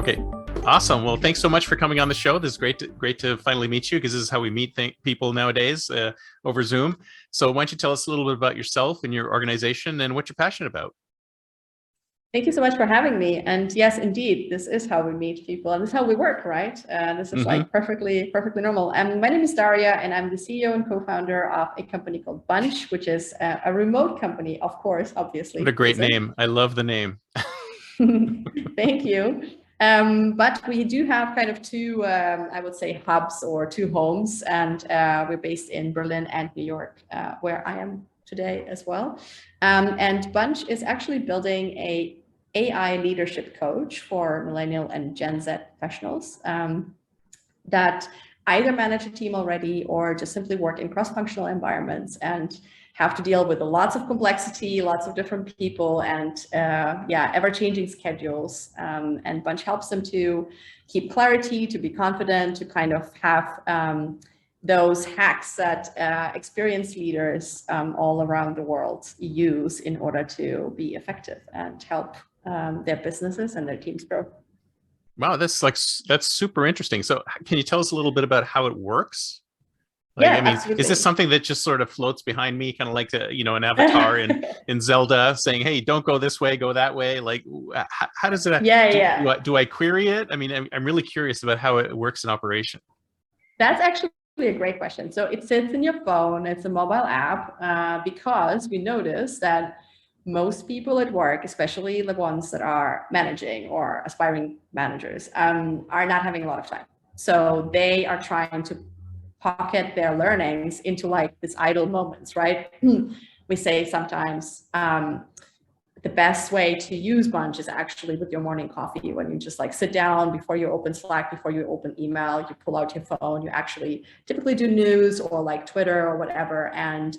Okay, awesome. Well, thanks so much for coming on the show. This is great to finally meet you, because this is how we meet people nowadays, over Zoom. So why don't you tell us a little bit about yourself and your organization and what you're passionate about? Thank you so much for having me. And yes, indeed, this is how we meet people, and this is how we work, right? This is like perfectly normal. My name is Darja, and I'm the CEO and co-founder of a company called Bunch, which is a remote company, of course, obviously. What a great name. I love the name. Thank you. But we do have kind of two, I would say, hubs or two homes, and we're based in Berlin and New York, where I am today as well. And Bunch is actually building a AI leadership coach for millennial and Gen Z professionals that either manage a team already or just simply work in cross-functional environments and have to deal with lots of complexity, lots of different people, and ever-changing schedules. And Bunch helps them to keep clarity, to be confident, to kind of have those hacks that experienced leaders all around the world use in order to be effective and help their businesses and their teams grow. Wow, that's super interesting. So can you tell us a little bit about how it works? Absolutely. Is this something that just sort of floats behind me, kind of like an avatar in Zelda saying, "Hey, don't go this way, go that way"? Like, how does it? Do I query it? I mean, I'm really curious about how it works in operation. That's actually a great question. So it sits in your phone. It's a mobile app because we noticed that most people at work, especially the ones that are managing or aspiring managers, are not having a lot of time. So they are trying to pocket their learnings into like these idle moments, right? We say sometimes the best way to use Bunch is actually with your morning coffee, when you just like sit down before you open Slack, before you open email, you pull out your phone, you actually typically do news or like Twitter or whatever. And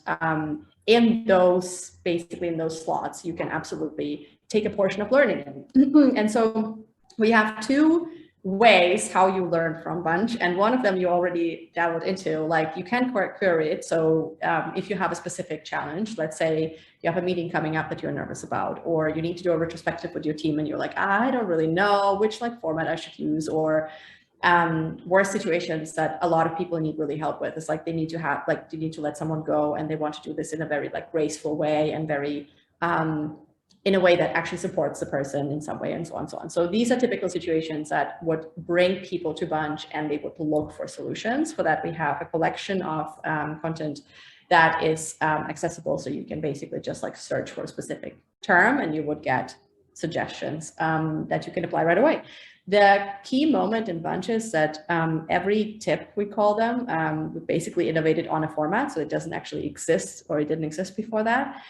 in those slots, you can absolutely take a portion of learning in. And so we have two ways how you learn from Bunch, and one of them you already dabbled into. Like, you can query it. So if you have a specific challenge, let's say you have a meeting coming up that you're nervous about, or you need to do a retrospective with your team and you're like, I don't really know which like format I should use, or worst situations that a lot of people need really help with is like they need to let someone go, and they want to do this in a very like graceful way and very in a way that actually supports the person in some way, and so on and so on. So these are typical situations that would bring people to Bunch, and they would look for solutions. For that, we have a collection of content that is accessible. So you can basically just like search for a specific term and you would get suggestions that you can apply right away. The key moment in Bunch is that every tip, we call them, we basically innovated on a format, so it doesn't actually exist, or it didn't exist before that,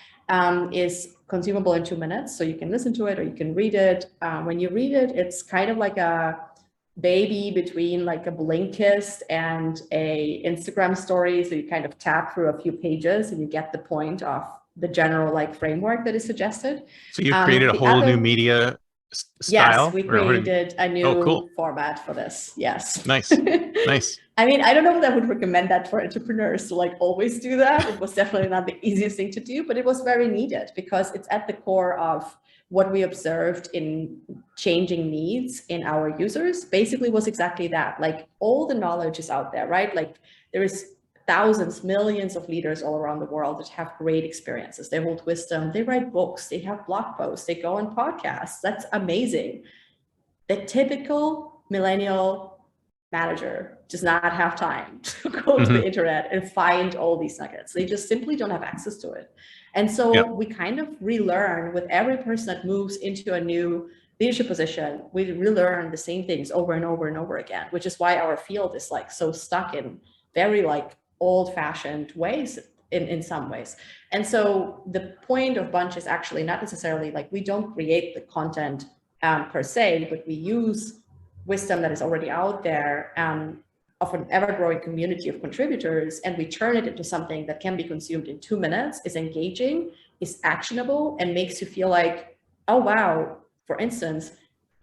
is consumable in 2 minutes. So you can listen to it or you can read it. When you read it, it's kind of like a baby between like a Blinkist and a Instagram story. So you kind of tap through a few pages and you get the point of the general like framework that is suggested. So you created a whole new media style? Yes, we created a new format for this. Yes. Nice. Nice. I mean, I don't know if I would recommend that for entrepreneurs to like always do that. It was definitely not the easiest thing to do, but it was very needed because it's at the core of what we observed in changing needs in our users. Basically was exactly that. Like, all the knowledge is out there, right? Like, there is thousands, millions of leaders all around the world that have great experiences. They hold wisdom, they write books, they have blog posts, they go on podcasts. That's amazing. The typical millennial manager does not have time to go to the internet and find all these nuggets. They just simply don't have access to it. And so we kind of relearn with every person that moves into a new leadership position. We relearn the same things over and over and over again, which is why our field is like so stuck in very like old-fashioned ways in some ways. And so the point of Bunch is actually not necessarily like, we don't create the content per se, but we use wisdom that is already out there of an ever-growing community of contributors, and we turn it into something that can be consumed in 2 minutes, is engaging, is actionable, and makes you feel like, oh wow, for instance,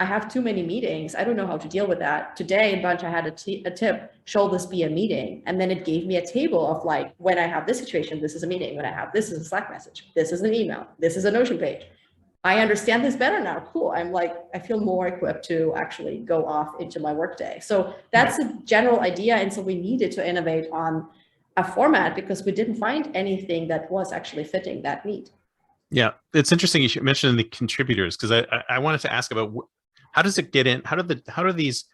I have too many meetings. I don't know how to deal with that. Today in Bunch, I had a tip, shall this be a meeting? And then it gave me a table of like, when I have this situation, this is a meeting. When I have this is a Slack message, this is an email, this is a Notion page. I understand this better now. Cool. I feel more equipped to actually go off into my workday. So that's the general idea. And so we needed to innovate on a format because we didn't find anything that was actually fitting that need. Yeah, it's interesting you should mention the contributors, because I wanted to ask about how does it get in? How do these,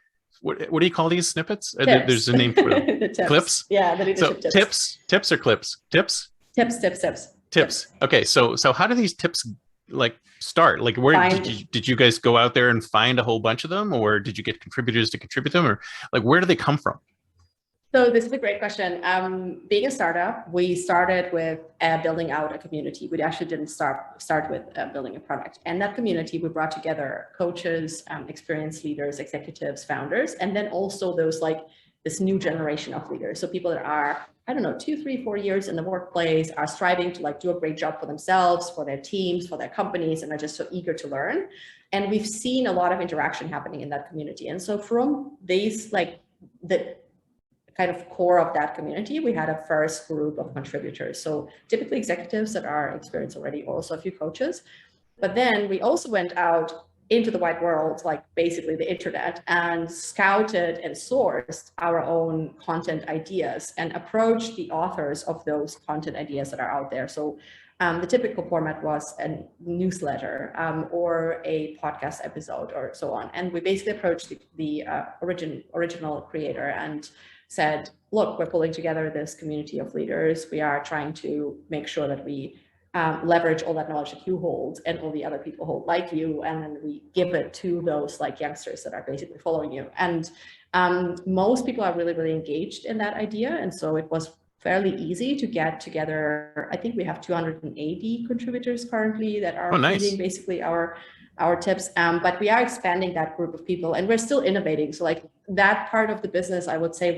what do you call these snippets? There's a name for them. The tips. Clips? Yeah, the leadership tips. Tips or clips? Tips? Tips. Okay, so how do these tips like start? Like, where did you guys go out there and find a whole bunch of them, or did you get contributors to contribute them, or like where do they come from? So this is a great question. Being a startup, we started with building out a community. We actually didn't start with building a product. And that community, we brought together coaches, experienced leaders, executives, founders, and then also those this new generation of leaders. So people that are, I don't know, 2, 3, 4 years in the workplace, are striving to do a great job for themselves, for their teams, for their companies, and are just so eager to learn. And we've seen a lot of interaction happening in that community. And so from these, the kind of core of that community, we had a first group of contributors. So typically executives that are experienced already, also a few coaches. But then we also went out into the wide world, basically the internet, and scouted and sourced our own content ideas and approached the authors of those content ideas that are out there. So the typical format was a newsletter or a podcast episode or so on. And we basically approached the original creator and said, look, we're pulling together this community of leaders. We are trying to make sure that we leverage all that knowledge that you hold and all the other people hold like you, and then we give it to those youngsters that are basically following you. And most people are really, really engaged in that idea. And so it was fairly easy to get together. I think we have 280 contributors currently that are reading basically our tips, but we are expanding that group of people, and we're still innovating. So that part of the business, I would say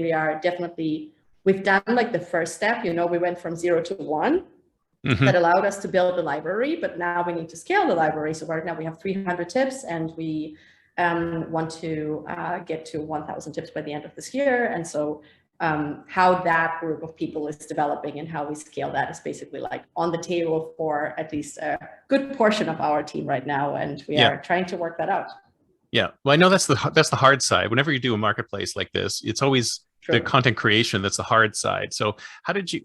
we've done the first step. We went from 0 to 1. Mm-hmm. That allowed us to build the library, but now we need to scale the library. So right now we have 300 tips, and we want to get to 1,000 tips by the end of this year. And so how that group of people is developing and how we scale that is basically on the table for at least a good portion of our team right now, and we are trying to work that out. Yeah, well, I know that's the hard side. Whenever you do a marketplace like this, it's always the content creation that's the hard side. So how did you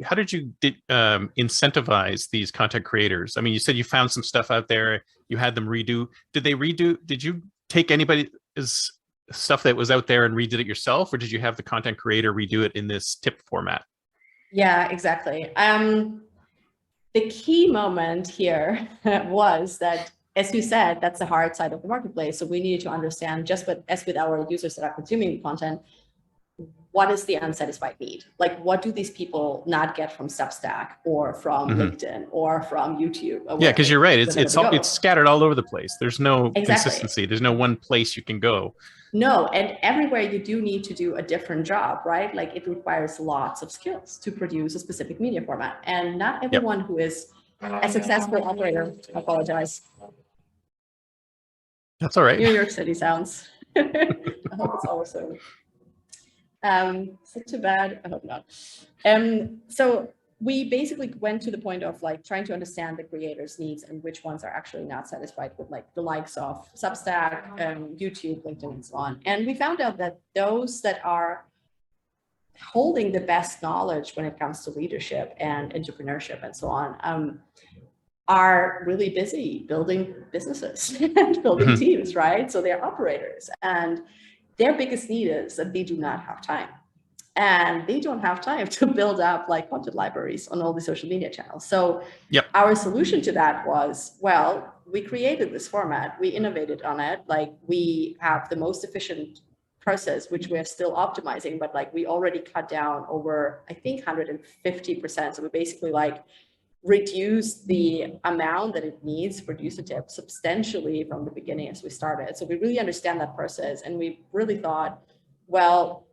incentivize these content creators? I mean, you said you found some stuff out there, you had them redo. Did you take anybody's stuff that was out there and redid it yourself, or did you have the content creator redo it in this tip format? Yeah, exactly. The key moment here was that, as you said, that's the hard side of the marketplace. So we needed to understand, as with our users that are consuming the content, what is the unsatisfied need? What do these people not get from Substack or from LinkedIn or from YouTube? Yeah, because you're right. It's scattered all over the place. There's no consistency. There's no one place you can go. No, and everywhere you do need to do a different job, right? It requires lots of skills to produce a specific media format. And not everyone who is a successful operator, I apologize. That's all right. New York City sounds. I hope it's also too bad. I hope not. So we basically went to the point of trying to understand the creators' needs and which ones are actually not satisfied with the likes of Substack, YouTube, LinkedIn, and so on. And we found out that those that are holding the best knowledge when it comes to leadership and entrepreneurship and so on are really busy building businesses and building teams, right? So they're operators, and their biggest need is that they do not have time. And they don't have time to build up content libraries on all the social media channels. So our solution to that was, well, we created this format, we innovated on it. We have the most efficient process, which we're still optimizing, but we already cut down over, I think, 150%. So we basically reduce the amount that it needs to produce a tip substantially from the beginning as we started. So we really understand that process, and we really thought, well,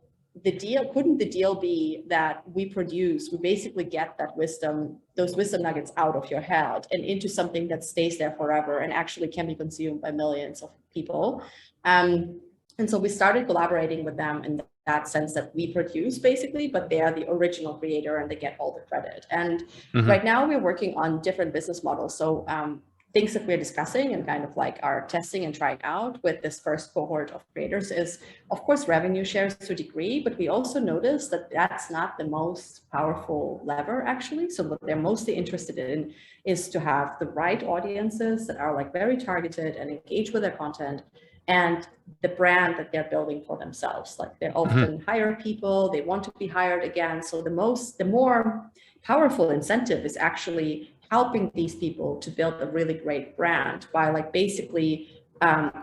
couldn't the deal be that we basically get that wisdom, those wisdom nuggets out of your head and into something that stays there forever and actually can be consumed by millions of people. And so we started collaborating with them in that sense that we produce basically, but they are the original creator and they get all the credit. And right now we're working on different business models. So things that we're discussing and kind of like are testing and trying out with this first cohort of creators is, of course, revenue shares to a degree, but we also notice that that's not the most powerful lever, actually. So what they're mostly interested in is to have the right audiences that are like very targeted and engage with their content, and the brand that they're building for themselves. Like they often hire people, they want to be hired again. So the more powerful incentive is actually helping these people to build a really great brand by like basically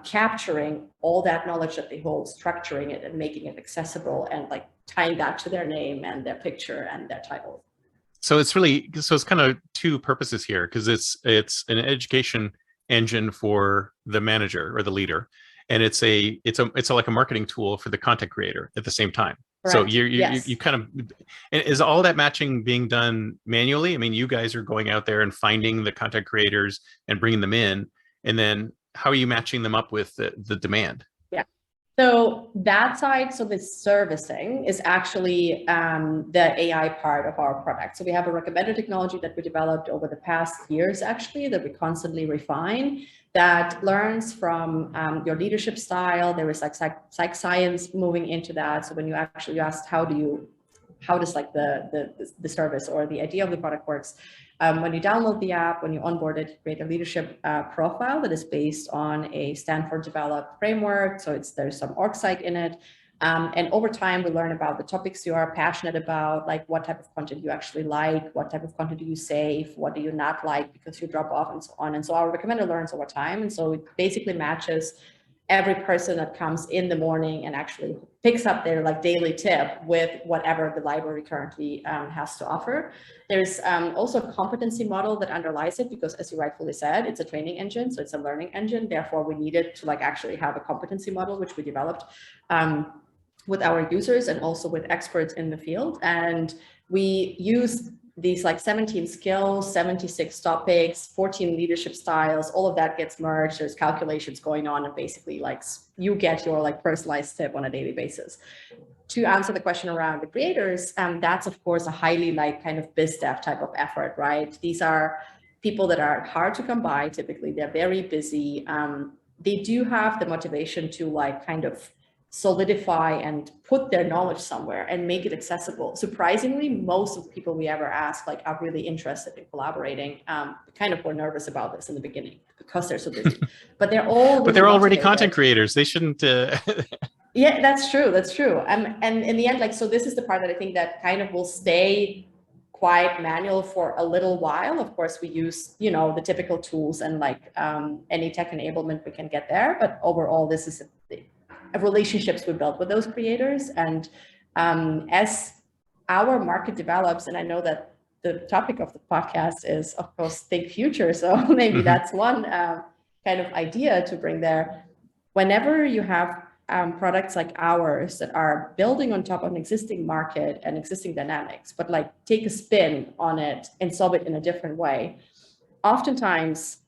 capturing all that knowledge that they hold, structuring it and making it accessible, and like tying that to their name and their picture and their title. So it's kind of two purposes here, because it's an education engine for the manager or the leader, and it's like a marketing tool for the content creator at the same time. Correct. So you kind of, and is all that matching being done manually? I mean, you guys are going out there and finding the content creators and bringing them in, and then how are you matching them up with the demand? Yeah. So that side, so the servicing is actually the AI part of our product. So we have a recommender technology that we developed over the past years, actually, that we constantly refine, that learns from your leadership style. There is like psych science moving into that. So when you actually asked how does like the service or the idea of the product works, when you download the app, when you onboard it, you create a leadership profile that is based on a Stanford developed framework. So there's some org psych in it. And over time, we learn about the topics you are passionate about, like what type of content you actually like, what type of content do you save, what do you not like because you drop off, and so on. And so our recommender learns over time. And so it basically matches every person that comes in the morning and actually picks up their like daily tip with whatever the library currently has to offer. There's also a competency model that underlies it, because as you rightfully said, it's a training engine. So it's a learning engine. Therefore, we needed to like actually have a competency model, which we developed with our users and also with experts in the field. And we used these like 17 skills, 76 topics, 14 leadership styles, all of that gets merged. There's calculations going on, and basically like you get your like personalized tip on a daily basis. To answer the question around the creators, that's of course a highly like kind of biz dev type of effort, right? These are people that are hard to come by. Typically, they're very busy. They do have the motivation to like kind of solidify and put their knowledge somewhere and make it accessible. Surprisingly, most of the people we ever ask like are really interested in collaborating. Kind of were nervous about this in the beginning because they're so busy, but they're all really but they're already content creators. They shouldn't. Yeah, that's true. That's true. And in the end, like, so this is the part that I think that kind of will stay quite manual for a little while. Of course, we use, you know, the typical tools and like any tech enablement we can get there. But overall, this is relationships we built with those creators. And as our market develops, and I know that the topic of the podcast is, of course, think future. So maybe that's one kind of idea to bring there. Whenever you have products like ours that are building on top of an existing market and existing dynamics, but like take a spin on it and solve it in a different way, oftentimes,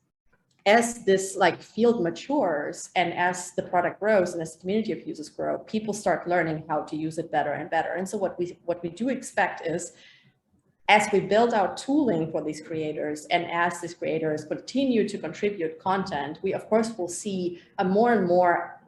as this like field matures and as the product grows and as the community of users grow, people start learning how to use it better and better. And so what we do expect is, as we build out tooling for these creators and as these creators continue to contribute content, we of course will see a more and more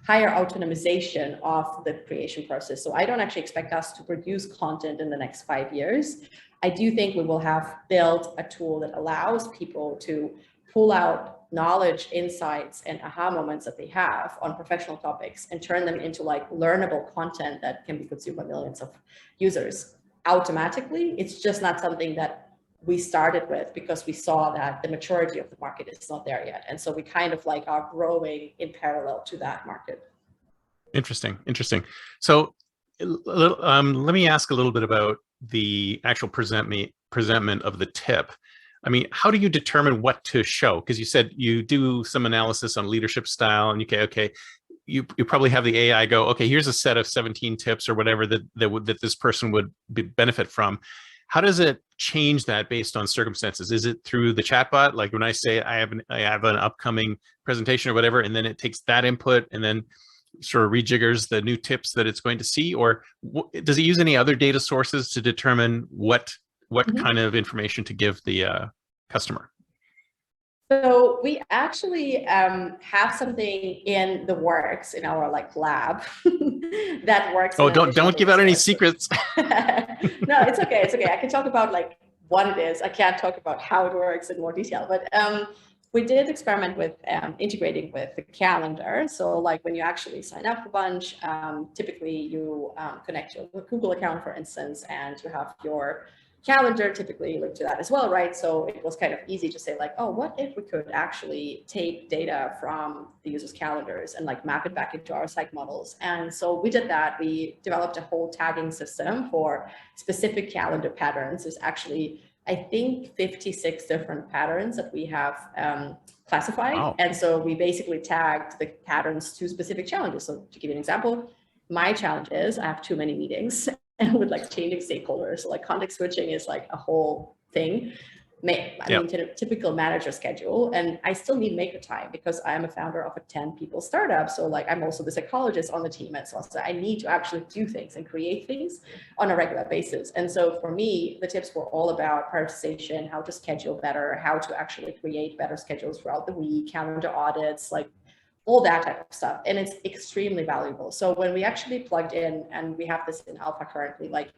higher autonomization of the creation process. So I don't actually expect us to produce content in the next 5 years. I do think we will have built a tool that allows people to pull out knowledge, insights, and aha moments that they have on professional topics and turn them into like learnable content that can be consumed by millions of users automatically. It's just not something that we started with because we saw that the maturity of the market is not there yet. And so we kind of like are growing in parallel to that market. Interesting. So let me ask a little bit about the actual presentment of the tip. I mean, how do you determine what to show? Because you said you do some analysis on leadership style, and you probably have the AI go, okay, here's a set of 17 tips or whatever that this person would benefit from. How does it change that based on circumstances? Is it through the chatbot? Like when I say I have an upcoming presentation or whatever, and then it takes that input and then sort of rejiggers the new tips that it's going to see? Or does it use any other data sources to determine what kind of information to give the customer? So we actually have something in the works in our like lab that works. Oh, don't give out any secrets. No, it's okay. It's okay. I can talk about like what it is. I can't talk about how it works in more detail, but we did experiment with integrating with the calendar. So like when you actually sign up for Bunch, typically you connect your Google account, for instance, and you have your calendar typically linked to that as well, right? So it was kind of easy to say like, oh, what if we could actually take data from the users' calendars and like map it back into our psych models? And so we did that. We developed a whole tagging system for specific calendar patterns. There's actually, I think, 56 different patterns that we have classified. Wow. And so we basically tagged the patterns to specific challenges. So to give you an example, my challenge is I have too many meetings and with like changing stakeholders. So like context switching is like a whole thing. I mean, typical manager schedule, and I still need maker time because I'm a founder of a 10-people startup. So like I'm also the psychologist on the team, and so I need to actually do things and create things on a regular basis. And so for me, the tips were all about prioritization, how to schedule better, how to actually create better schedules throughout the week, calendar audits, like all that type of stuff. And it's extremely valuable. So when we actually plugged in, and we have this in alpha currently, like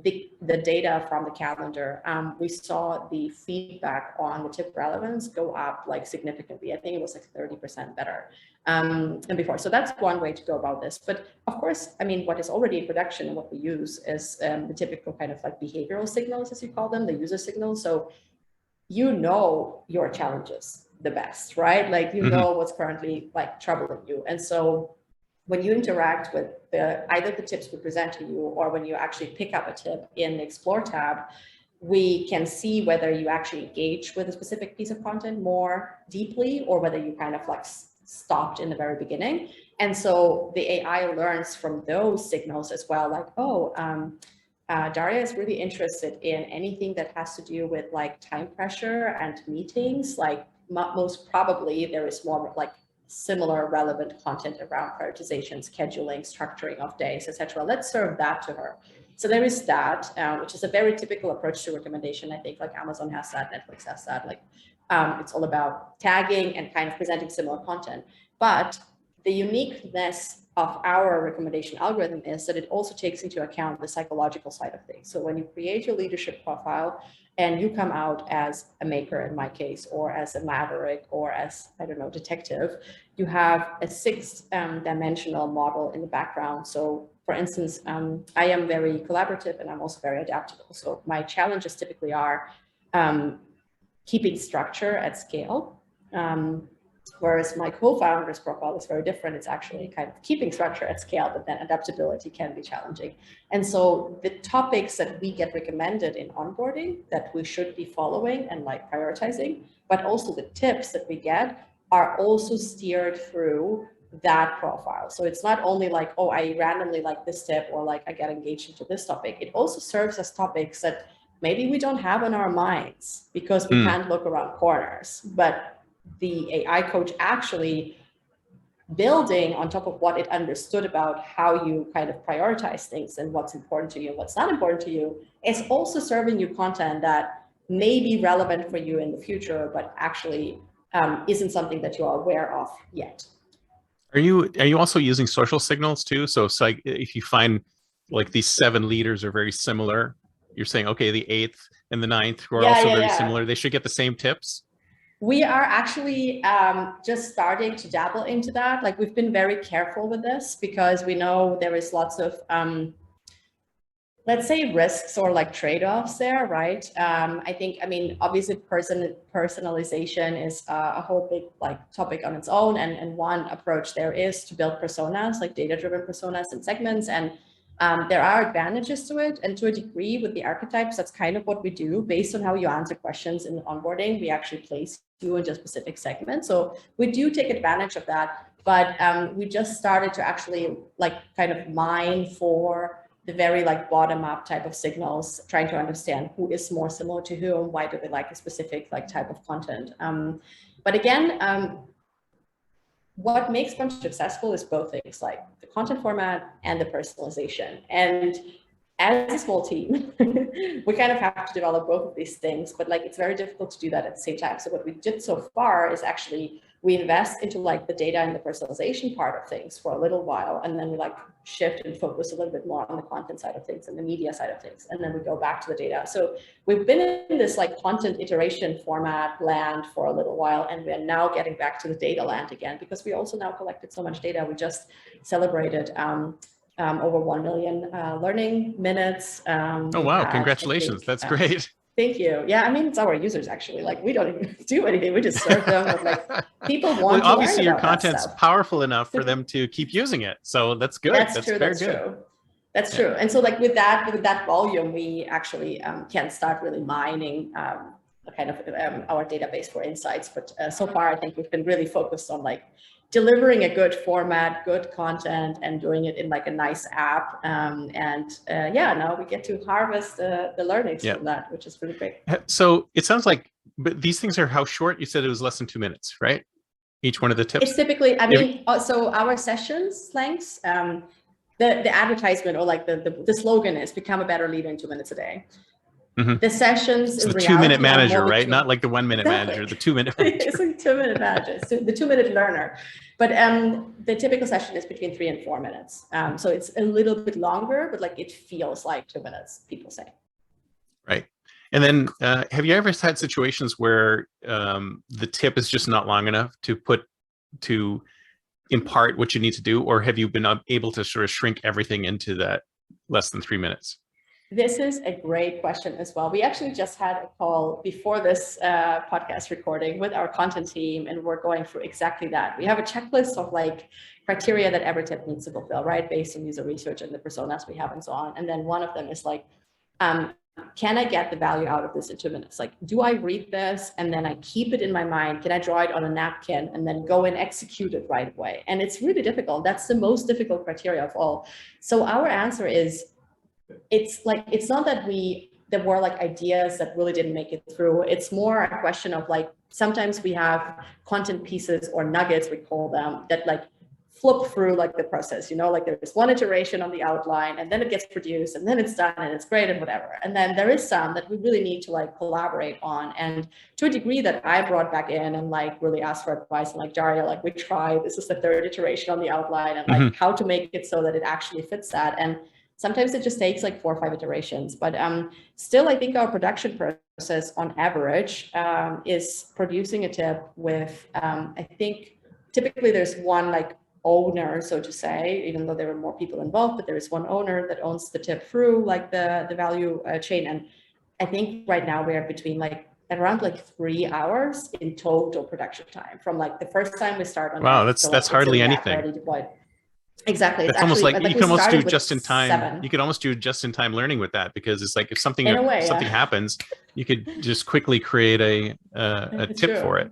the data from the calendar, we saw the feedback on the tip relevance go up like significantly. I think it was like 30% better than before. So that's one way to go about this. But of course, I mean, what is already in production and what we use is the typical kind of like behavioral signals, as you call them, the user signals. So you know your challenges the best, right? Like you know what's currently like troubling you. And so when you interact with either the tips we present to you, or when you actually pick up a tip in the Explore tab, we can see whether you actually engage with a specific piece of content more deeply, or whether you kind of like stopped in the very beginning. And so the AI learns from those signals as well, like, oh, Darja is really interested in anything that has to do with like time pressure and meetings. Like most probably there is more like similar relevant content around prioritization, scheduling, structuring of days, etc. Let's serve that to her. So there is that, which is a very typical approach to recommendation. I think like Amazon has that, Netflix has that. Like it's all about tagging and kind of presenting similar content. But the uniqueness of our recommendation algorithm is that it also takes into account the psychological side of things. So when you create your leadership profile and you come out as a maker, in my case, or as a maverick, or as, I don't know, detective, you have a sixth dimensional model in the background. So for instance, I am very collaborative and I'm also very adaptable. So my challenges typically are keeping structure at scale. Whereas my co-founder's profile is very different. It's actually kind of keeping structure at scale, but then adaptability can be challenging. And so the topics that we get recommended in onboarding that we should be following and like prioritizing, but also the tips that we get are also steered through that profile. So it's not only like, oh, I randomly like this tip, or like I get engaged into this topic. It also serves as topics that maybe we don't have in our minds because we can't look around corners, but the AI coach actually building on top of what it understood about how you kind of prioritize things and what's important to you and what's not important to you, is also serving you content that may be relevant for you in the future, but actually isn't something that you are aware of yet. Are you also using social signals too? So it's like if you find like these 7 leaders are very similar, you're saying, okay, the 8th and the 9th who are also very similar, they should get the same tips? We are actually just starting to dabble into that. Like we've been very careful with this because we know there is lots of, let's say, risks or like trade-offs there, right? I mean, obviously personalization is a whole big like topic on its own. And one approach there is to build personas, like data-driven personas and segments. And there are advantages to it, and to a degree with the archetypes, that's kind of what we do. Based on how you answer questions in onboarding, we actually place you into a specific segment. So we do take advantage of that, but we just started to actually like kind of mine for the very like bottom-up type of signals, trying to understand who is more similar to whom, why do they like a specific like type of content. But again, what makes Bunch successful is both things, like the content format and the personalization. And as a small team, we kind of have to develop both of these things, but like it's very difficult to do that at the same time. So what we did so far is actually we invest into like the data and the personalization part of things for a little while, and then we like shift and focus a little bit more on the content side of things and the media side of things, and then we go back to the data. So we've been in this like content iteration format land for a little while, and we are now getting back to the data land again, because we also now collected so much data. We just celebrated over 1 million learning minutes. Oh, wow. Congratulations. That's great. Thank you. Yeah, I mean, it's our users actually. Like, we don't even do anything. We just serve them. But like, people want to obviously learn your content's powerful enough for them to keep using it. So that's good. That's true. That's true. That's true. And so like with that volume, we actually can start really mining kind of our database for insights. But so far, I think we've been really focused on like delivering a good format, good content, and doing it in like a nice app. Yeah, now we get to harvest the learnings from that, which is really great. So it sounds like, but these things are how short? You said it was less than 2 minutes, right? Each one of the tips? It's typically, I mean, so our sessions lengths, the advertisement or like the slogan is become a better leader in 2 minutes a day. Mm-hmm. The sessions, so the 2-minute manager, right? Not like the 1-minute manager, the 2-minute manager. It's like 2-minute manager, so the 2-minute learner. But the typical session is between 3 and 4 minutes. So it's a little bit longer, but like it feels like 2 minutes, people say. Right. And then have you ever had situations where the tip is just not long enough to impart what you need to do, or have you been able to sort of shrink everything into that less than 3 minutes? This is a great question as well. We actually just had a call before this podcast recording with our content team, and we're going through exactly that. We have a checklist of like criteria that every tip needs to fulfill, right? Based on user research and the personas we have and so on. And then one of them is like, can I get the value out of this in 2 minutes? Like, do I read this and then I keep it in my mind? Can I draw it on a napkin and then go and execute it right away? And it's really difficult. That's the most difficult criteria of all. So our answer is, it's not that there were like ideas that really didn't make it through. It's more a question of like, sometimes we have content pieces or nuggets, we call them, that like flip through like the process, you know, like there's one iteration on the outline and then it gets produced and then it's done and it's great and whatever. And then there is some that we really need to like collaborate on. And to a degree that I brought back in and like really asked for advice, and like, Darja, like we tried, this is the 3rd iteration on the outline, and like how to make it so that it actually fits that. And sometimes it just takes like 4 or 5 iterations, but still, I think our production process on average is producing a tip with, I think typically there's one like owner, so to say, even though there are more people involved, but there is one owner that owns the tip through like the value chain. And I think right now we are between like around like 3 hours in total production time from like the first time we start on. Wow, that's hardly anything. Exactly. It's almost like you can almost do just in time. You could almost do just in time learning with that, because it's like if something happens, you could just quickly create a tip for it.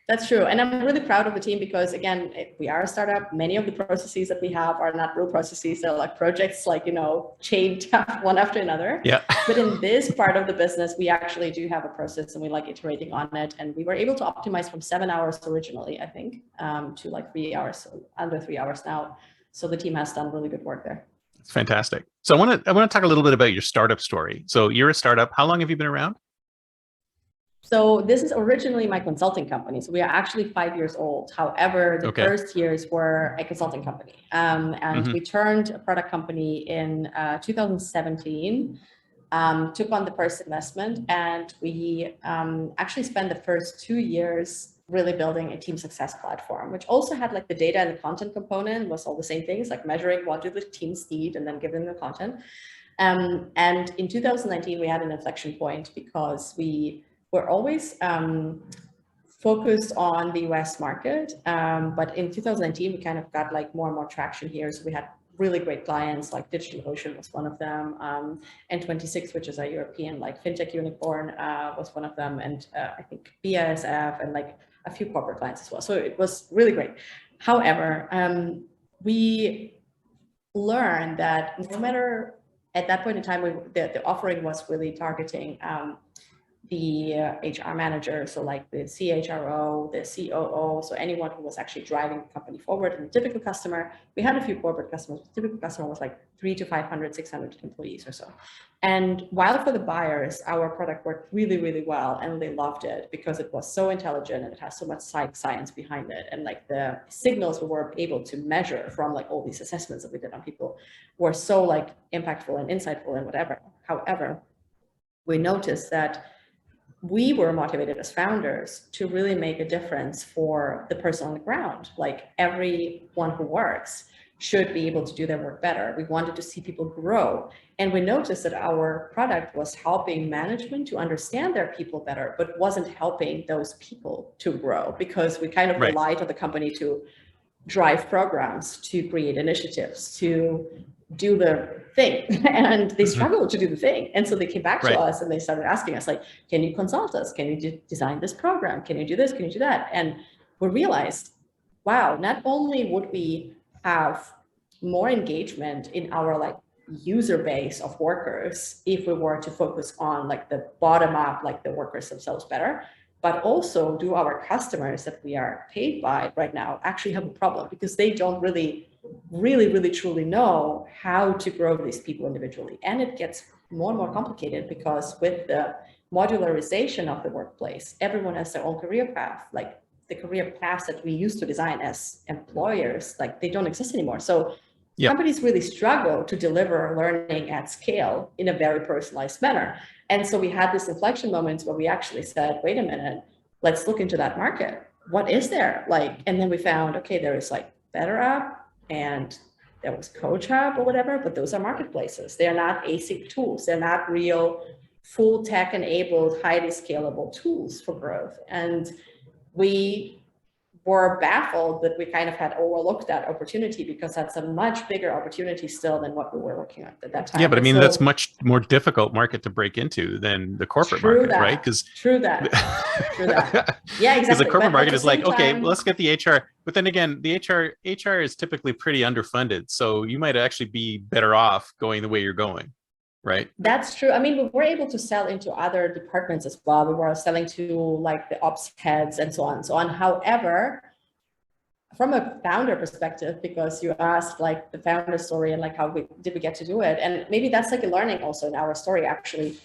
That's true. And I'm really proud of the team because, again, we are a startup. Many of the processes that we have are not real processes. They're like projects, like, you know, chained one after another. Yeah. But in this part of the business, we actually do have a process and we like iterating on it. And we were able to optimize from 7 hours originally, I think, to like 3 hours, so under 3 hours now. So the team has done really good work there. It's fantastic. So I want to talk a little bit about your startup story. So you're a startup. How long have you been around? So this is originally my consulting company. So we are actually 5 years old. However, the first years were a consulting company. And we turned a product company in 2017, took on the first investment, and we actually spent the first 2 years really building a team success platform, which also had like the data and the content component, was all the same things, like measuring what do the teams need and then giving them the content. And in 2019, we had an inflection point because we're always focused on the US market. But in 2019, we kind of got like more and more traction here. So we had really great clients, like DigitalOcean was one of them. N26, which is a European like fintech unicorn, was one of them. And I think BASF and like a few corporate clients as well. So it was really great. However, we learned that no matter, at that point in time, the offering was really targeting the HR manager, so like the CHRO, the COO, so anyone who was actually driving the company forward. And the typical customer, we had a few corporate customers, the typical customer was like 300 to 500, 600 employees or so. And while for the buyers, our product worked really, really well, and they loved it because it was so intelligent and it has so much science behind it. And like the signals we were able to measure from like all these assessments that we did on people were so like impactful and insightful and whatever. However, we noticed that we were motivated as founders to really make a difference for the person on the ground. Like everyone who works should be able to do their work better. We wanted to see people grow. And we noticed that our product was helping management to understand their people better, but wasn't helping those people to grow, because we kind of relied on the company to drive programs, to create initiatives, to do the thing, and they struggled to do the thing. And so they came back to us and they started asking us like, can you consult us? Can you design this program? Can you do this? Can you do that? And we realized, wow, not only would we have more engagement in our like user base of workers if we were to focus on like the bottom up, like the workers themselves better, but also do our customers that we are paid by right now actually have a problem, because they don't really truly know how to grow these people individually. And it gets more and more complicated because with the modularization of the workplace, everyone has their own career path. Like the career paths that we used to design as employers, like they don't exist anymore. So companies really struggle to deliver learning at scale in a very personalized manner. And so we had this inflection moments where we actually said, wait a minute, let's look into that market. What is there? Like, and then we found, okay, there is like BetterUp and there was Coach Hub or whatever, but those are marketplaces. They're not ASIC tools. They're not real full tech enabled, highly scalable tools for growth. And we were baffled that we kind of had overlooked that opportunity, because that's a much bigger opportunity still than what we were working on at that time. Yeah, but I mean, that's much more difficult market to break into than the corporate market, right? Because true that. Yeah, exactly. Because the corporate market is like, okay, let's get the HR. But then again, the HR is typically pretty underfunded. So you might actually be better off going the way you're going. Right. That's true. I mean, we were able to sell into other departments as well. We were selling to like the ops heads and so on and so on. However, from a founder perspective, because you asked like the founder story and like how did we get to do it? And maybe that's like a learning also in our story, actually.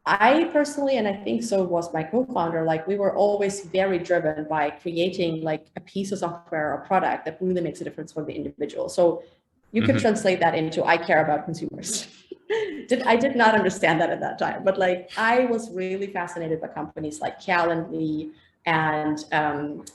I personally, and I think so was my co-founder, like we were always very driven by creating like a piece of software or product that really makes a difference for the individual. So you could translate that into, I care about consumers. I did not understand that at that time, but like I was really fascinated by companies like Calendly and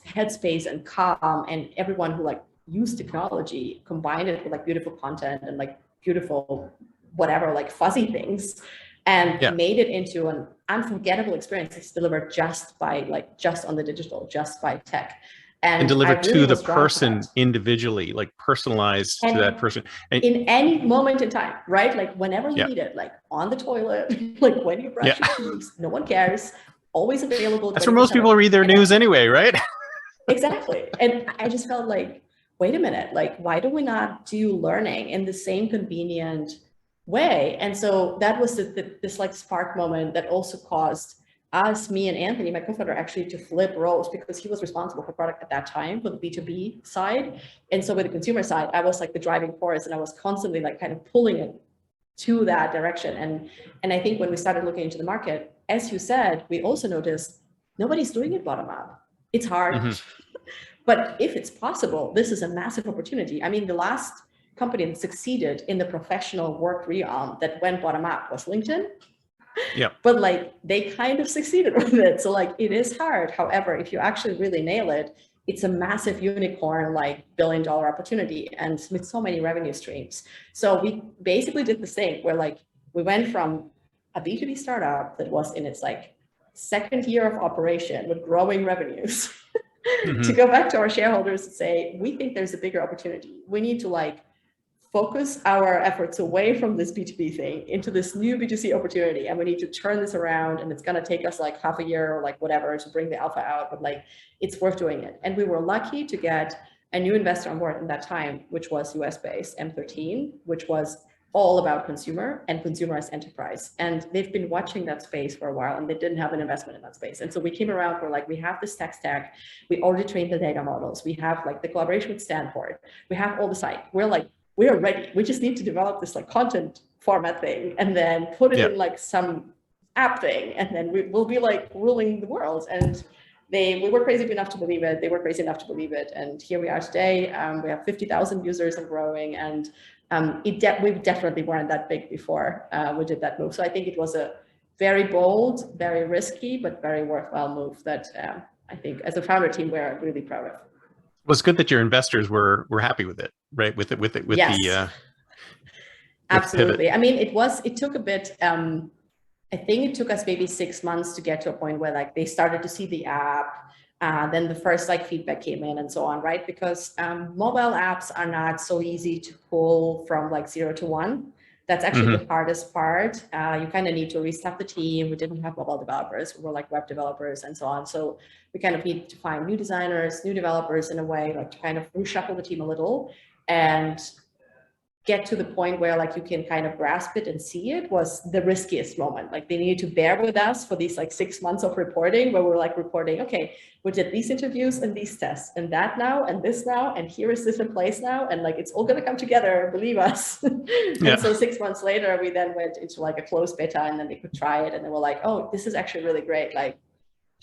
Headspace and Calm, and everyone who like used technology, combined it with like beautiful content and like beautiful whatever, like fuzzy things, and made it into an unforgettable experience that's delivered just on the digital, just by tech. And delivered to the person individually, like personalized to that person. And in any moment in time, right? Like whenever you need it, like on the toilet, like when you brush your teeth, no one cares, always available. That's where most people read their news anyway, right? Exactly. And I just felt like, wait a minute, like why do we not do learning in the same convenient way? And so that was this like spark moment that also caused us, me and Anthony, my co-founder, actually to flip roles, because he was responsible for product at that time for the B2B side. And so with the consumer side, I was like the driving force, and I was constantly like kind of pulling it to that direction. And I think when we started looking into the market, as you said, we also noticed nobody's doing it bottom up. It's hard, but if it's possible, this is a massive opportunity. I mean, the last company that succeeded in the professional work realm that went bottom up was LinkedIn. Yeah. But like they kind of succeeded with it. So like it is hard. However, if you actually really nail it, it's a massive unicorn, like billion-dollar opportunity, and with so many revenue streams. So we basically did the same where like we went from a B2B startup that was in its like second year of operation with growing revenues to go back to our shareholders and say, we think there's a bigger opportunity. We need to like focus our efforts away from this B2B thing into this new B2C opportunity. And we need to turn this around, and it's going to take us like half a year or like whatever to bring the alpha out, but like it's worth doing it. And we were lucky to get a new investor on board in that time, which was US based, M13, which was all about consumer and consumer as enterprise. And they've been watching that space for a while and they didn't have an investment in that space. And so we came around, we're like, we have this tech stack, we already trained the data models, we have like the collaboration with Stanford, we have all the site. We're like, we are ready. We just need to develop this like content format thing and then put it in like some app thing. And then we'll be like ruling the world. And we were crazy enough to believe it. They were crazy enough to believe it. And here we are today. We have 50,000 users and growing. And we definitely weren't that big before we did that move. So I think it was a very bold, very risky, but very worthwhile move that I think as a founder team, we're really proud of. It was good that your investors were happy with it, right? With yes. the absolutely. pivot. I mean, it took a bit. I think it took us maybe 6 months to get to a point where like they started to see the app. Then the first like feedback came in and so on, right? Because mobile apps are not so easy to pull from like 0 to 1. That's actually the hardest part. You kind of need to restaff the team. We didn't have mobile developers. We were like web developers and so on. So we kind of needed to find new designers, new developers in a way, like to kind of reshuffle the team a little and get to the point where like you can kind of grasp it and see it was the riskiest moment. Like they needed to bear with us for these like 6 months of reporting where we're like reporting, okay, we did these interviews and these tests and that now and this now and here is this in place now and like it's all going to come together, believe us. And so 6 months later we then went into like a closed beta and then they could try it and they were like, oh, this is actually really great. Like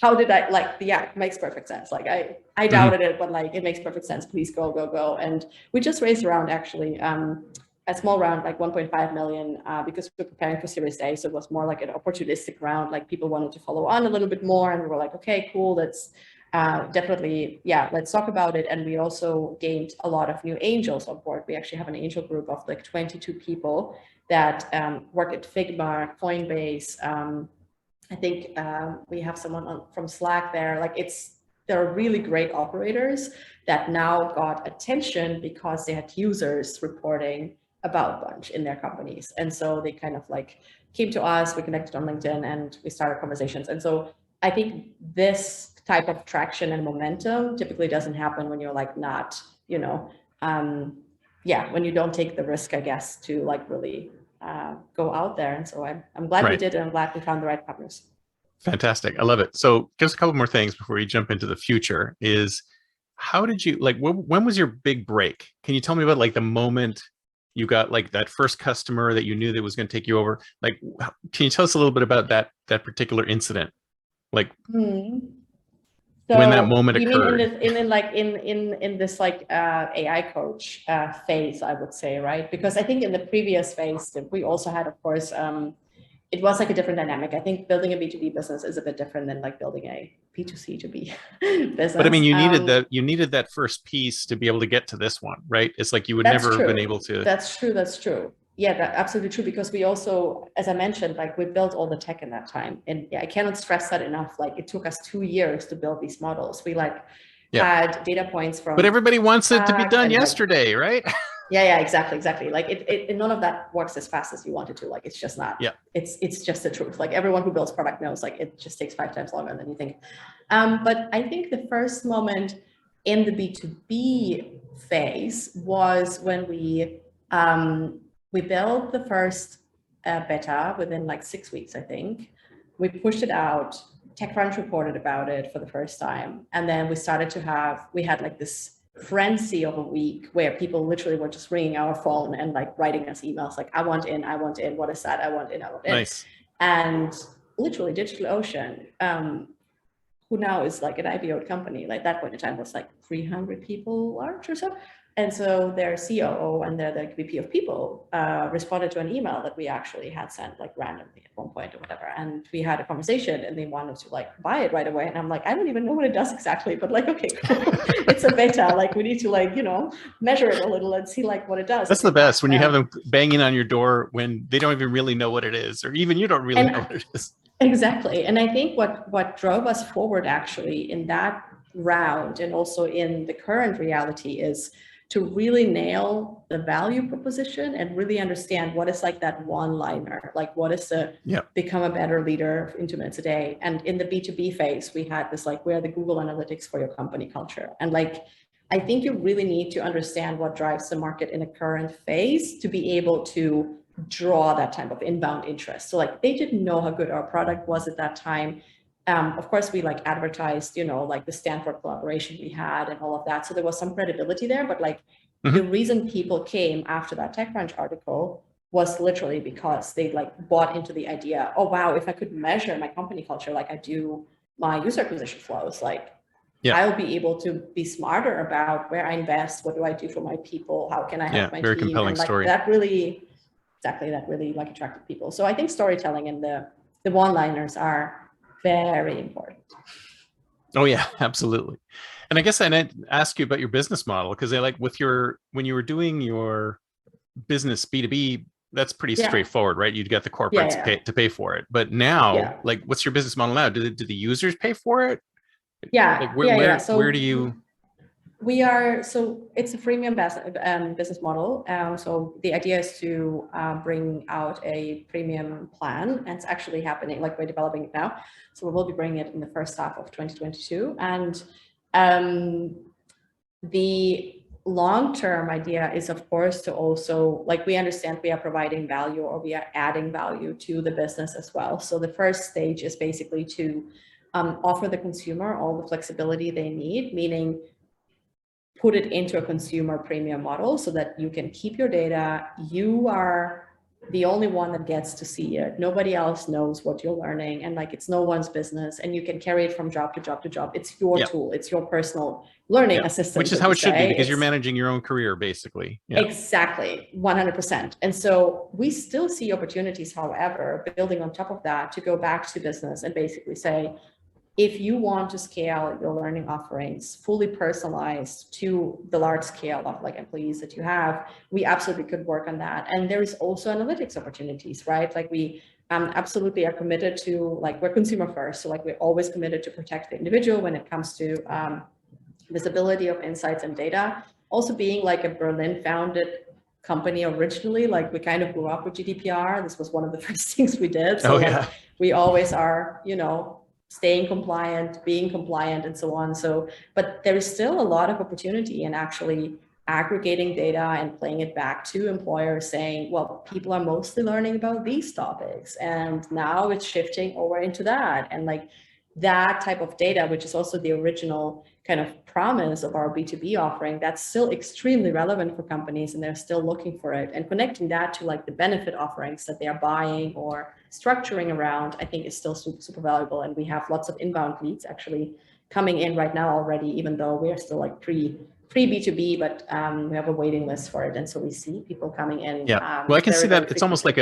how did I like the app makes perfect sense. Like I doubted it, but like it makes perfect sense. Please go. And we just raised around actually a small round, like 1.5 million, because we're preparing for Series A. So it was more like an opportunistic round, like people wanted to follow on a little bit more. And we were like, okay, cool. That's definitely, yeah, let's talk about it. And we also gained a lot of new angels on board. We actually have an angel group of like 22 people that work at Figma, Coinbase. I think we have someone from Slack there. Like they're really great operators that now got attention because they had users reporting about Bunch in their companies. And so they kind of like came to us, we connected on LinkedIn and we started conversations. And so I think this type of traction and momentum typically doesn't happen when you're like not, you know, when you don't take the risk, I guess, to like really go out there. And so I'm glad we did, and I'm glad we found the right partners. Fantastic. I love it. So just a couple more things before we jump into the future is how did you, like, when was your big break? Can you tell me about like the moment you got like that first customer that you knew that was going to take you over? Like, can you tell us a little bit about that particular incident? Like so when that moment occurred? In this like AI coach phase, I would say, right? Because I think in the previous phase we also had, of course, it was like a different dynamic. I think building a B2B business is a bit different than like building a B2C to B business. But I mean, you needed that first piece to be able to get to this one, right? It's like you would never have been able to. That's true. Yeah, that's absolutely true. Because we also, as I mentioned, like we built all the tech in that time. And yeah, I cannot stress that enough. Like it took us 2 years to build these models. We had data points from. But everybody wants it to be done yesterday, right? Yeah, exactly. Like it none of that works as fast as you want it to. Like it's just not. Yeah. It's just the truth. Like everyone who builds product knows, like it just takes 5 times longer than you think. But I think the first moment in the B2B phase was when we built the first beta within like 6 weeks, I think. We pushed it out. TechCrunch reported about it for the first time, and then we had like this frenzy of a week where people literally were just ringing our phone and like writing us emails like, I want in, what is that? I want in. Nice. And literally DigitalOcean, who now is like an IPO company, like that point in time was like 300 people large or so. And so their COO and their VP of people responded to an email that we actually had sent like randomly at one point or whatever. And we had a conversation and they wanted to like buy it right away. And I'm like, I don't even know what it does exactly, but like, okay, cool. It's a beta. Like we need to like, you know, measure it a little and see like what it does. That's the best when you have them banging on your door when they don't even really know what it is, or even you don't really know what it is. Exactly. And I think what drove us forward actually in that round and also in the current reality is to really nail the value proposition and really understand what is like that one-liner, like what is the become a better leader in 2 minutes a day. And in the B2B phase, we had this like, we're the Google Analytics for your company culture. And like, I think you really need to understand what drives the market in a current phase to be able to draw that type of inbound interest. So like they didn't know how good our product was at that time. Of course, we like advertised, you know, like the Stanford collaboration we had and all of that. So there was some credibility there, but like the reason people came after that TechCrunch article was literally because they like bought into the idea, oh, wow, if I could measure my company culture like I do my user acquisition flows, like I'll be able to be smarter about where I invest, what do I do for my people, how can I help my very team, compelling and like story. that really like attracted people. So I think storytelling and the one-liners are very important. Oh yeah, absolutely. And I guess I'd ask you about your business model, because I like when you were doing your business B2B, that's pretty straightforward, right? You'd get the corporates to pay for it. But now, like, what's your business model now? Do the users pay for it? Like, So where do you? So it's a freemium business model. So the idea is to bring out a premium plan, and it's actually happening. Like we're developing it now, so we will be bringing it in the first half of 2022. And the long-term idea is, of course, to also, like, we understand we are providing value or we are adding value to the business as well. So the first stage is basically to offer the consumer all the flexibility they need, meaning put it into a consumer premium model so that you can keep your data. You are the only one that gets to see it. Nobody else knows what you're learning, and like it's no one's business, and you can carry it from job to job to job. It's your tool. It's your personal learning assistant. Which is how it should be, because you're managing your own career, basically. Exactly, 100%. And so we still see opportunities, however, building on top of that, to go back to business and basically say, if you want to scale your learning offerings fully personalized to the large scale of like employees that you have, we absolutely could work on that. And there is also analytics opportunities, right? Like we absolutely are committed to, like, we're consumer first. So like we're always committed to protect the individual when it comes to visibility of insights and data. Also being like a Berlin founded company originally, like we kind of grew up with GDPR. This was one of the first things we did. So like we always are, you know, staying compliant, being compliant, and so on. So, but there is still a lot of opportunity in actually aggregating data and playing it back to employers, saying, well, people are mostly learning about these topics, and now it's shifting over into that. And like that type of data, which is also the original kind of promise of our B2B offering, that's still extremely relevant for companies, and they're still looking for it. And connecting that to like the benefit offerings that they are buying or structuring around, I think is still super, super valuable. And we have lots of inbound leads actually coming in right now already, even though we are still like pre B2B, but we have a waiting list for it. And so we see people coming in. Well, I can see that. It's almost like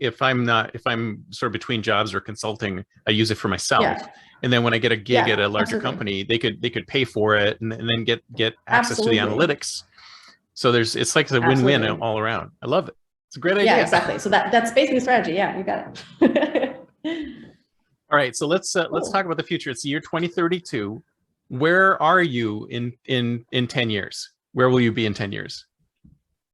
if I'm sort of between jobs or consulting, I use it for myself. And then when I get a gig at a larger company, they could pay for it and then get access to the analytics. So it's like a win-win all around. I love it. It's a great idea. Yeah, exactly. So that's basically the strategy. Yeah, you got it. All right. So let's talk about the future. It's the year 2032. Where are you in 10 years? Where will you be in 10 years?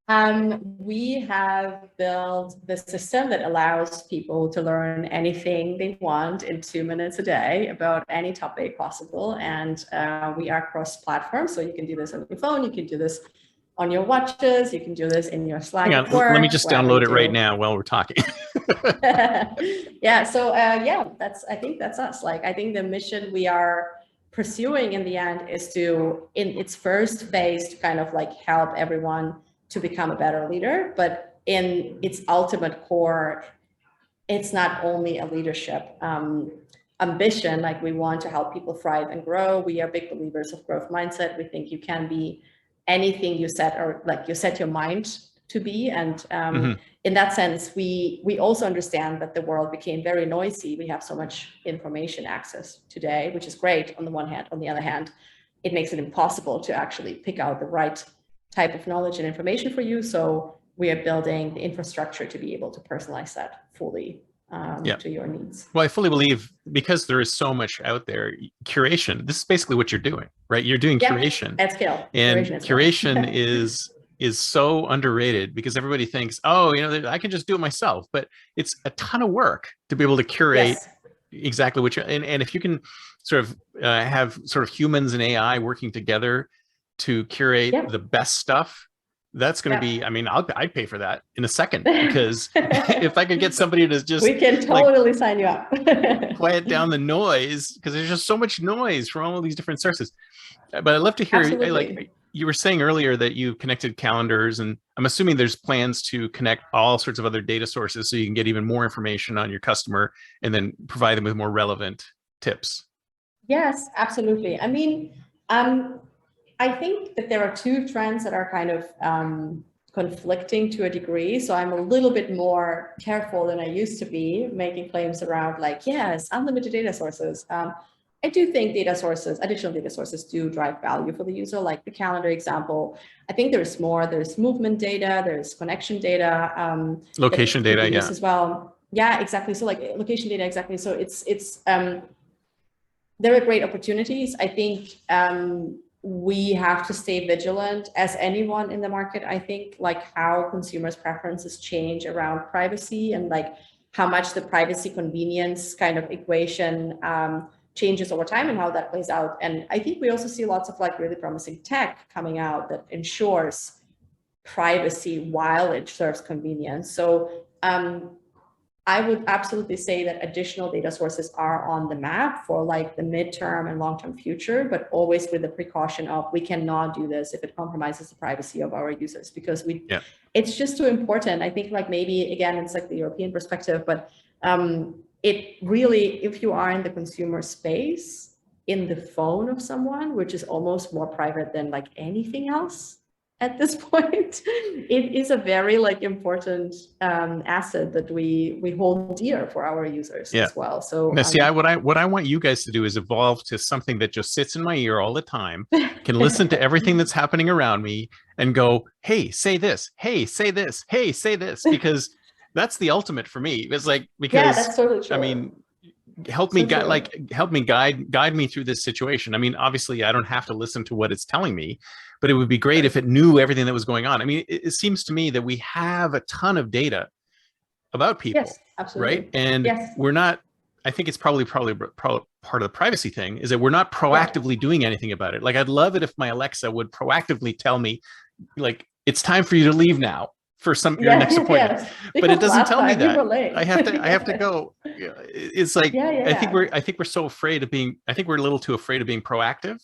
We have built the system that allows people to learn anything they want in 2 minutes a day about any topic possible. And we are cross-platform. So you can do this on your phone, you can do this on your watches, you can do this in your Slack. Hang on, let me just download it right now while we're talking. Yeah, so I think that's us. Like, I think the mission we are pursuing in the end is to, in its first phase, to kind of like help everyone to become a better leader, but in its ultimate core, it's not only a leadership ambition. Like, we want to help people thrive and grow. We are big believers of growth mindset. We think you can be anything you set, or like you set your mind to be. And in that sense, we also understand that the world became very noisy. We have so much information access today, which is great on the one hand. On the other hand, it makes it impossible to actually pick out the right type of knowledge and information for you. So we are building the infrastructure to be able to personalize that fully to your needs. Well, I fully believe, because there is so much out there, curation, this is basically what you're doing, right? You're doing curation at scale. And curation is so underrated, because everybody thinks, oh, you know, I can just do it myself, but it's a ton of work to be able to curate exactly what you're, and if you can sort of have sort of humans and AI working together to curate the best stuff, That's going to be, I mean, I'd pay for that in a second, because if I could get somebody to just, we can totally sign you up. Quiet down the noise, because there's just so much noise from all these different sources. But I'd love to hear, like you were saying earlier, that you connected calendars, and I'm assuming there's plans to connect all sorts of other data sources so you can get even more information on your customer and then provide them with more relevant tips. Yes, absolutely. I mean, I think that there are two trends that are kind of conflicting to a degree. So I'm a little bit more careful than I used to be making claims around like, yes, unlimited data sources. I do think additional data sources do drive value for the user, like the calendar example. I think there's more, there's movement data, there's connection data. Location data, yeah. As well. Yeah, exactly. So like location data, exactly. So there are great opportunities. I think we have to stay vigilant as anyone in the market. I think like how consumers' preferences change around privacy, and like how much the privacy convenience kind of equation changes over time and how that plays out. And I think we also see lots of like really promising tech coming out that ensures privacy while it serves convenience. So I would absolutely say that additional data sources are on the map for like the midterm and long-term future, but always with the precaution of we cannot do this if it compromises the privacy of our users, because it's just too important. I think like maybe again, it's like the European perspective, but it really, if you are in the consumer space, in the phone of someone, which is almost more private than like anything else, at this point, it is a very like important asset that we hold dear for our users as well. So now, see, what I want you guys to do is evolve to something that just sits in my ear all the time, can listen to everything that's happening around me and go, hey, say this, hey, say this, hey, say this, because that's the ultimate for me. It's like, because that's totally true. I mean, help me guide me through this situation. I mean, obviously I don't have to listen to what it's telling me, but it would be great if it knew everything that was going on. I mean, it seems to me that we have a ton of data about people, right? And we're not, I think it's probably part of the privacy thing is that we're not proactively doing anything about it. Like, I'd love it if my Alexa would proactively tell me, like, it's time for you to leave now for your next appointment. But it doesn't tell me that. I have to go. It's like, I think we're so afraid of being, I think we're a little too afraid of being proactive.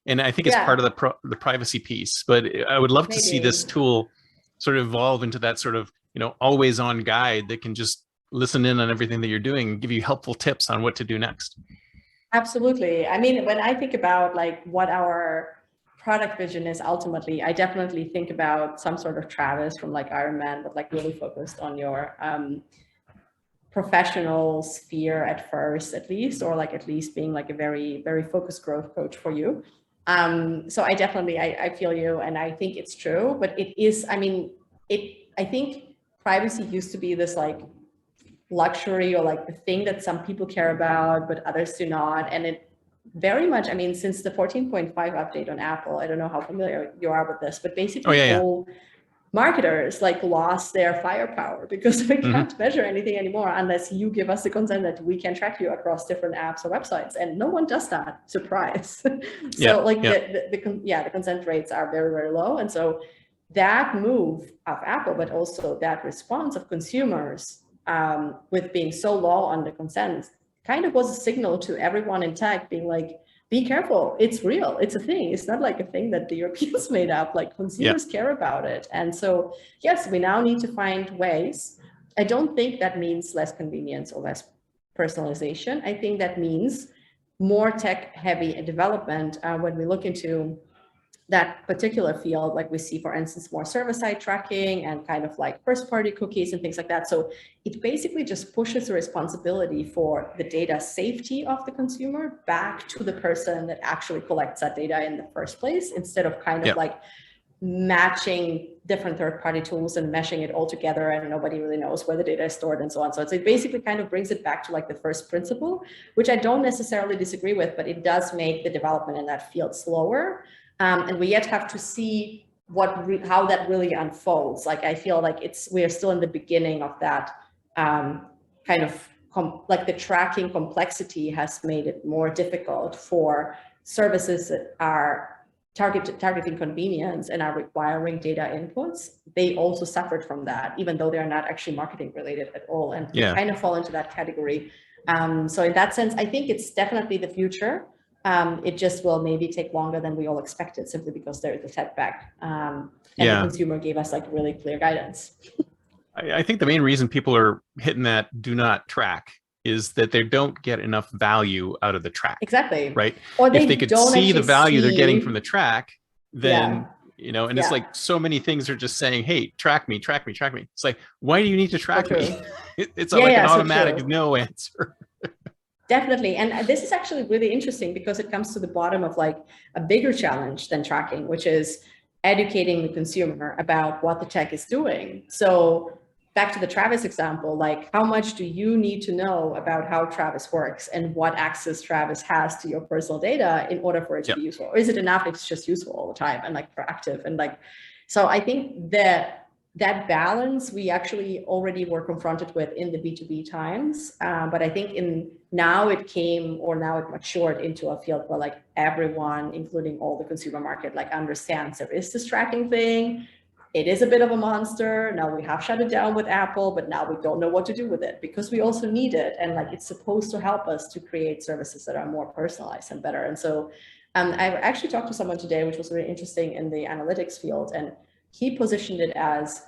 And I think it's part of the privacy piece. But I would love to see this tool sort of evolve into that sort of, always on guide that can just listen in on everything that you're doing and give you helpful tips on what to do next. Absolutely. I mean, when I think about like what our product vision is ultimately, I definitely think about some sort of Travis from like Iron Man, but like really focused on your professional sphere at first, at least, or like at least being like a very, very focused growth coach for you. So I definitely, I feel you, and I think it's true, but it is, I mean, I think privacy used to be this like luxury or like the thing that some people care about, but others do not. And it very much, I mean, since the 14.5 update on Apple, I don't know how familiar you are with this, but basically all marketers like lost their firepower because we can't measure anything anymore unless you give us the consent that we can track you across different apps or websites, and no one does that. Surprise. The consent rates are very, very low. And so that move of Apple, but also that response of consumers with being so low on the consent, kind of was a signal to everyone in tech being like, be careful, it's real, it's a thing. It's not like a thing that the Europeans made up, like consumers care about it. And so, yes, we now need to find ways. I don't think that means less convenience or less personalization. I think that means more tech heavy development when we look into that particular field, like we see, for instance, more server-side tracking and kind of like first-party cookies and things like that. So it basically just pushes the responsibility for the data safety of the consumer back to the person that actually collects that data in the first place, instead of kind of like matching different third-party tools and meshing it all together, and nobody really knows where the data is stored and so on. So it basically kind of brings it back to like the first principle, which I don't necessarily disagree with, but it does make the development in that field slower. And we yet have to see how that really unfolds. Like, I feel like we are still in the beginning of that kind of like the tracking complexity has made it more difficult for services that are targeting convenience and are requiring data inputs, they also suffered from that, even though they're not actually marketing related at all. And they kind of fall into that category. So in that sense, I think it's definitely the future. It just will maybe take longer than we all expected, simply because there is a setback. And the consumer gave us like really clear guidance. I think the main reason people are hitting that do not track is that they don't get enough value out of the track. Exactly. Right. Or if they could see the value they're getting from the track, then, you know, and it's like so many things are just saying, hey, track me, track me, track me. It's like, why do you need to track me? It's like an automatic no answer. Definitely. And this is actually really interesting because it comes to the bottom of like a bigger challenge than tracking, which is educating the consumer about what the tech is doing. So back to the Travis example, like how much do you need to know about how Travis works and what access Travis has to your personal data in order for it to be useful? Or is it enough if it's just useful all the time and like proactive? And like, so I think that balance we actually already were confronted with in the B2B times. But I think now it matured into a field where like everyone, including all the consumer market, like understands there is this tracking thing. It is a bit of a monster. Now we have shut it down with Apple, but now we don't know what to do with it because we also need it. And like, it's supposed to help us to create services that are more personalized and better. And so I actually talked to someone today, which was really interesting in the analytics field. And he positioned it as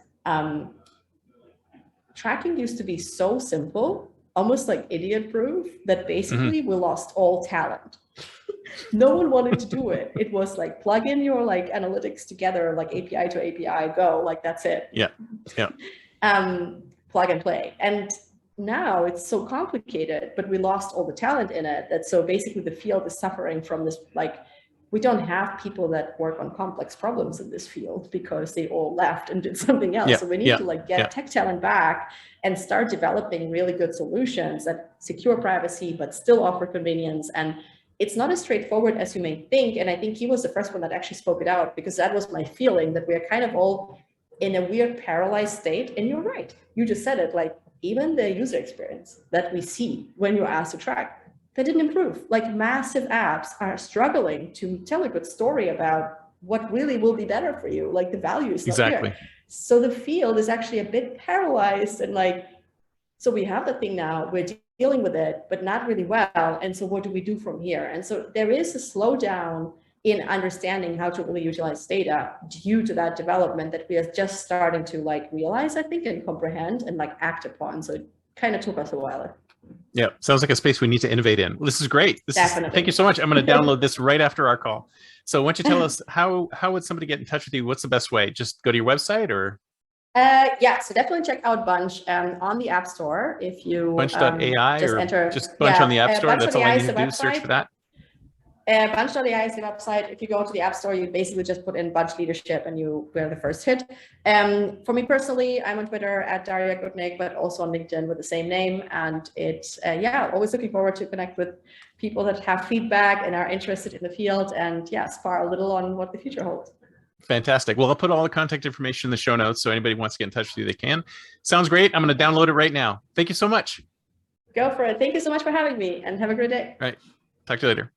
tracking used to be so simple, almost like idiot proof, that basically we lost all talent. No one wanted to do it. It was like plug in your like analytics together, like API to API, go, like that's it. Plug and play. And now it's so complicated, but we lost all the talent in it. That so basically the field is suffering from this, like we don't have people that work on complex problems in this field because they all left and did something else. So we need to like get tech talent back and start developing really good solutions that secure privacy, but still offer convenience. And it's not as straightforward as you may think. And I think he was the first one that actually spoke it out, because that was my feeling, that we are kind of all in a weird paralyzed state. And you're right. You just said it, like even the user experience that we see when you're asked to track, that didn't improve. Like massive apps are struggling to tell a good story about what really will be better for you. Like the value is not there. So the field is actually a bit paralyzed, and like, so we have the thing now, we're dealing with it, but not really well. And so what do we do from here? And so there is a slowdown in understanding how to really utilize data due to that development that we are just starting to like realize, I think, and comprehend and like act upon. So it kind of took us a while. Yeah, sounds like a space we need to innovate in. This is great. Thank you so much. I'm going to download this right after our call. So why don't you tell us how would somebody get in touch with you? What's the best way? Just go to your website or? Yeah, so definitely check out Bunch on the App Store. If you Bunch.ai just or enter just Bunch on the App Store. That's all I need to do. Search for that. Bunch.ai is the website. If you go to the App Store, you basically just put in Bunch Leadership and we're the first hit. For me personally, I'm on Twitter at Darja Gutnick, but also on LinkedIn with the same name. And it's, always looking forward to connect with people that have feedback and are interested in the field, and spar a little on what the future holds. Fantastic. Well, I'll put all the contact information in the show notes, so anybody wants to get in touch with you, they can. Sounds great. I'm going to download it right now. Thank you so much. Go for it. Thank you so much for having me, and have a great day. All right. Talk to you later.